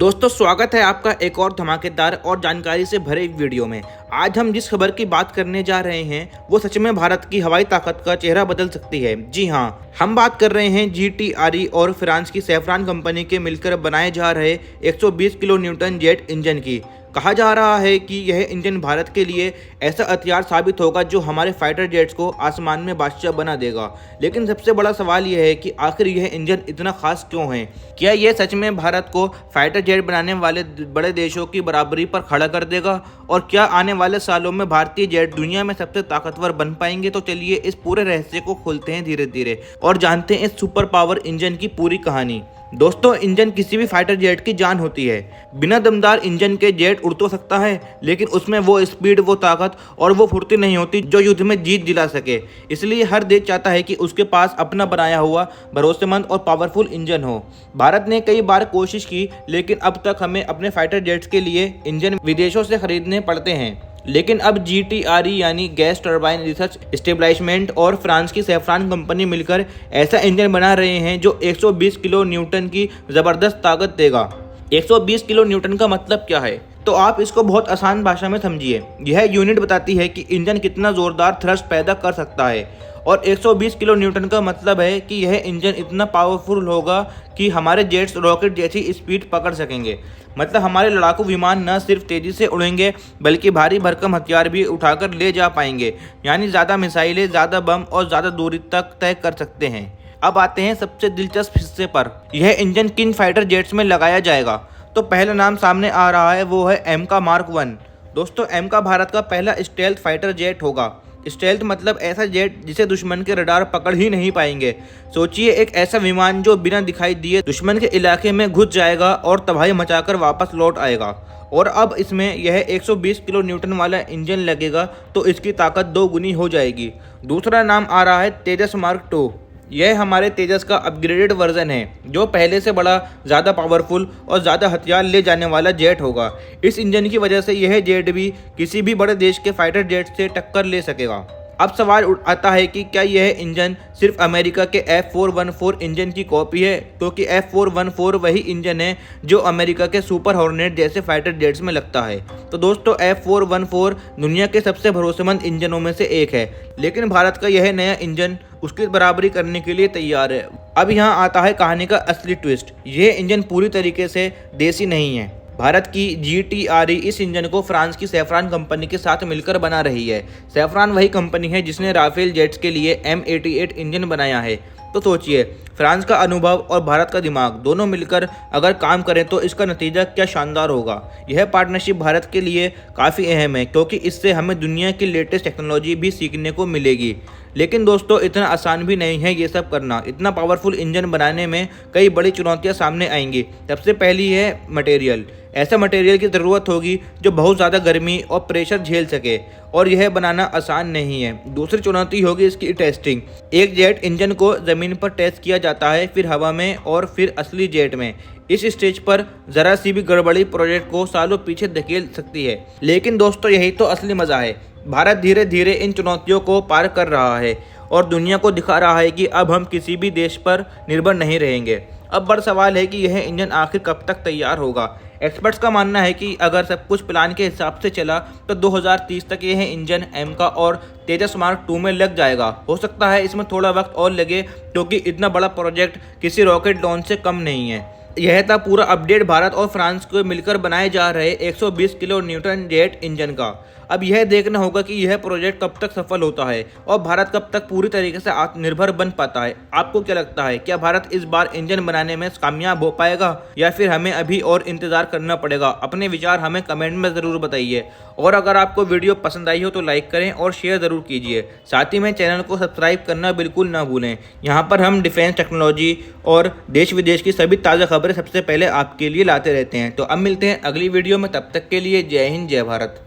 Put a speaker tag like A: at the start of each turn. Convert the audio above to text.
A: दोस्तों स्वागत है आपका एक और धमाकेदार और जानकारी से भरे एक वीडियो में। आज हम जिस खबर की बात करने जा रहे हैं वो सच में भारत की हवाई ताकत का चेहरा बदल सकती है। जी हाँ, हम बात कर रहे हैं GTRE और फ्रांस की सैफरान कंपनी के मिलकर बनाए जा रहे 120 किलो न्यूटन जेट इंजन की। कहा जा रहा है कि यह इंजन भारत के लिए ऐसा हथियार साबित होगा जो हमारे फाइटर जेट्स को आसमान में बादशाह बना देगा। लेकिन सबसे बड़ा सवाल यह है कि आखिर यह इंजन इतना खास क्यों है? क्या यह सच में भारत को फाइटर जेट बनाने वाले बड़े देशों की बराबरी पर खड़ा कर देगा? और क्या आने वाले सालों में भारतीय जेट दुनिया में सबसे ताकतवर बन पाएंगे? तो चलिए इस पूरे रहस्य को खोलते हैं धीरे धीरे और जानते हैं इस सुपर पावर इंजन की पूरी कहानी। दोस्तों, इंजन किसी भी फाइटर जेट की जान होती है। बिना दमदार इंजन के जेट उड़ तो सकता है, लेकिन उसमें वो स्पीड, वो ताकत और वो फुर्ती नहीं होती जो युद्ध में जीत दिला सके। इसलिए हर देश चाहता है कि उसके पास अपना बनाया हुआ भरोसेमंद और पावरफुल इंजन हो। भारत ने कई बार कोशिश की, लेकिन अब तक हमें अपने फाइटर जेट्स के लिए इंजन विदेशों से खरीदने पड़ते हैं। लेकिन अब GTRE यानी गैस टरबाइन रिसर्च एस्टेब्लिशमेंट और फ्रांस की सैफरान कंपनी मिलकर ऐसा इंजन बना रहे हैं जो 120 किलो न्यूटन की ज़बरदस्त ताकत देगा। 120 किलो न्यूटन का मतलब क्या है? तो आप इसको बहुत आसान भाषा में समझिए। यह यूनिट बताती है कि इंजन कितना ज़ोरदार थ्रस्ट पैदा कर सकता है। और 120 किलो न्यूटन का मतलब है कि यह इंजन इतना पावरफुल होगा कि हमारे जेट्स रॉकेट जैसी स्पीड पकड़ सकेंगे। मतलब हमारे लड़ाकू विमान न सिर्फ तेज़ी से उड़ेंगे बल्कि भारी भरकम हथियार भी उठाकर ले जा पाएंगे। यानी ज़्यादा मिसाइलें, ज़्यादा बम और ज़्यादा दूरी तक तय कर सकते हैं। अब आते हैं सबसे दिलचस्प हिस्से पर। यह इंजन किन फाइटर जेट्स में लगाया जाएगा? तो पहला नाम सामने आ रहा है, वो है एमका मार्क 1। दोस्तों, एमका भारत का पहला स्टेल्थ फाइटर जेट होगा। स्टेल्थ मतलब ऐसा जेट जिसे दुश्मन के रडार पकड़ ही नहीं पाएंगे। सोचिए, एक ऐसा विमान जो बिना दिखाई दिए दुश्मन के इलाके में घुस जाएगा और तबाही मचाकर वापस लौट आएगा। और अब इसमें यह 120 किलो न्यूटन वाला इंजन लगेगा तो इसकी ताकत 2 गुनी हो जाएगी। दूसरा नाम आ रहा है तेजस मार्क 2। यह हमारे तेजस का अपग्रेडेड वर्जन है जो पहले से बड़ा, ज़्यादा पावरफुल और ज़्यादा हथियार ले जाने वाला जेट होगा। इस इंजन की वजह से यह जेट भी किसी भी बड़े देश के फाइटर जेट से टक्कर ले सकेगा। अब सवाल आता है कि क्या यह इंजन सिर्फ अमेरिका के F414 इंजन की कॉपी है? क्योंकि F414 वही इंजन है जो अमेरिका के सुपर हॉर्नेट जैसे फाइटर जेट्स में लगता है। तो दोस्तों, F414 दुनिया के सबसे भरोसेमंद इंजनों में से एक है, लेकिन भारत का यह नया इंजन उसकी बराबरी करने के लिए तैयार है। अब यहाँ आता है कहानी का असली ट्विस्ट। यह इंजन पूरी तरीके से देसी नहीं है। भारत की GTRE इस इंजन को फ्रांस की सैफरान कंपनी के साथ मिलकर बना रही है। सैफरान वही कंपनी है जिसने राफेल जेट्स के लिए M88 इंजन बनाया है। तो सोचिए, फ्रांस का अनुभव और भारत का दिमाग दोनों मिलकर अगर काम करें तो इसका नतीजा क्या शानदार होगा। यह पार्टनरशिप भारत के लिए काफ़ी अहम है क्योंकि इससे हमें दुनिया की लेटेस्ट टेक्नोलॉजी भी सीखने को मिलेगी। लेकिन दोस्तों, इतना आसान भी नहीं है ये सब करना। इतना पावरफुल इंजन बनाने में कई बड़ी चुनौतियां सामने आएंगी। सबसे पहली है मटेरियल। ऐसा मटेरियल की ज़रूरत होगी जो बहुत ज़्यादा गर्मी और प्रेशर झेल सके, और यह बनाना आसान नहीं है। दूसरी चुनौती होगी इसकी टेस्टिंग। एक जेट इंजन को ज़मीन पर टेस्ट किया जाता है, फिर हवा में और फिर असली जेट में। इस स्टेज पर ज़रा सी भी गड़बड़ी प्रोजेक्ट को सालों पीछे धकेल सकती है। लेकिन दोस्तों, यही तो असली मज़ा है। भारत धीरे धीरे इन चुनौतियों को पार कर रहा है और दुनिया को दिखा रहा है कि अब हम किसी भी देश पर निर्भर नहीं रहेंगे। अब बड़ा सवाल है कि यह इंजन आखिर कब तक तैयार होगा। एक्सपर्ट्स का मानना है कि अगर सब कुछ प्लान के हिसाब से चला तो 2030 तक यह इंजन एमका और तेजस मार्क 2 में लग जाएगा। हो सकता है इसमें थोड़ा वक्त और लगे क्योंकि इतना बड़ा प्रोजेक्ट किसी रॉकेट लॉन्च से कम नहीं है। यह था पूरा अपडेट भारत और फ्रांस को मिलकर बनाए जा रहे 120 किलो न्यूटन जेट इंजन का। अब यह देखना होगा कि यह प्रोजेक्ट कब तक सफल होता है और भारत कब तक पूरी तरीके से आत्मनिर्भर बन पाता है। आपको क्या लगता है, क्या भारत इस बार इंजन बनाने में कामयाब हो पाएगा या फिर हमें अभी और इंतजार करना पड़ेगा? अपने विचार हमें कमेंट में ज़रूर बताइए। और अगर आपको वीडियो पसंद आई हो तो लाइक करें और शेयर ज़रूर कीजिए। साथ ही में चैनल को सब्सक्राइब करना बिल्कुल ना भूलें। यहाँ पर हम डिफेंस टेक्नोलॉजी और देश विदेश की सभी ताज़ा खबरें सबसे पहले आपके लिए लाते रहते हैं। तो अब मिलते हैं अगली वीडियो में, तब तक के लिए जय हिंद, जय भारत।